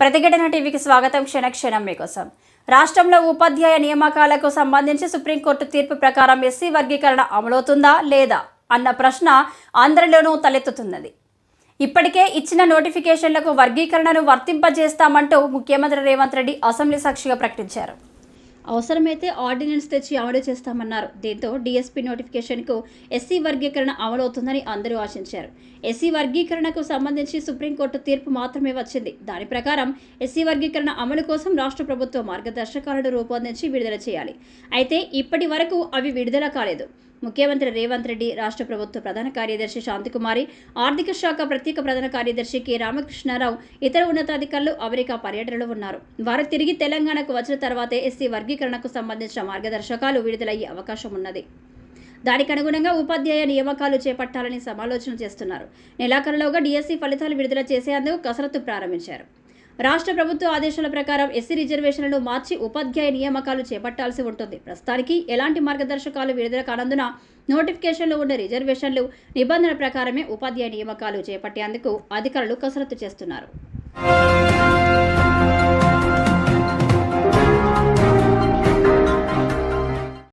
ప్రతిఘటన టీవీకి స్వాగతం. క్షణక్షణం మీకోసం. రాష్ట్రంలో ఉపాధ్యాయ నియామకాలకు సంబంధించి సుప్రీంకోర్టు తీర్పు ప్రకారం ఎస్సీ వర్గీకరణ అమలవుతుందా లేదా అన్న ప్రశ్న అందరిలోనూ తలెత్తుతున్నది. ఇప్పటికే ఇచ్చిన నోటిఫికేషన్లకు వర్గీకరణను వర్తింపజేస్తామంటూ ముఖ్యమంత్రి రేవంత్ రెడ్డి అసెంబ్లీ సాక్షిగా ప్రకటించారు. అవసరమైతే ఆర్డినెన్స్ తెచ్చి అమలు చేస్తామన్నారు. దీంతో డిఎస్పీ నోటిఫికేషన్కు ఎస్సీ వర్గీకరణ అమలవుతుందని అందరూ ఆశించారు. ఎస్సీ వర్గీకరణకు సంబంధించి సుప్రీంకోర్టు తీర్పు మాత్రమే వచ్చింది. దాని ప్రకారం ఎస్సీ వర్గీకరణ అమలు కోసం రాష్ట్ర ప్రభుత్వం మార్గదర్శకాలను రూపొందించి విడుదల చేయాలి. అయితే ఇప్పటి వరకు అవి విడుదల కాలేదు. ముఖ్యమంత్రి రేవంత్ రెడ్డి, రాష్ట్ర ప్రభుత్వ ప్రధాన కార్యదర్శి శాంతికుమారి, ఆర్థిక శాఖ ప్రత్యేక ప్రధాన కార్యదర్శి కె రామకృష్ణారావు, ఇతర ఉన్నతాధికారులు అమెరికా పర్యటనలో ఉన్నారు. వారు తిరిగి తెలంగాణకు వచ్చిన తర్వాతే ఎస్సీ వర్గీకరణకు సంబంధించిన మార్గదర్శకాలు విడుదలయ్యే అవకాశం ఉన్నది. దానికి అనుగుణంగా ఉపాధ్యాయ నియామకాలు చేపట్టాలని సమాలోచన చేస్తున్నారు. నెలాఖరులోగా డిఎస్సీ ఫలితాలు విడుదల చేసేందుకు కసరత్తు ప్రారంభించారు. రాష్ట్ర ప్రభుత్వ ఆదేశాల ప్రకారం ఎస్సీ రిజర్వేషన్లను మార్చి ఉపాధ్యాయ నియామకాలు చేపట్టాల్సి ఉంటుంది. ప్రస్తుతానికి ఎలాంటి మార్గదర్శకాలు విడుదల కానందున నోటిఫికేషన్లో ఉన్న రిజర్వేషన్లు నిబంధనల ప్రకారమే ఉపాధ్యాయ నియామకాలు చేపట్టేందుకు అధికారులు కసరత్తు చేస్తున్నారు.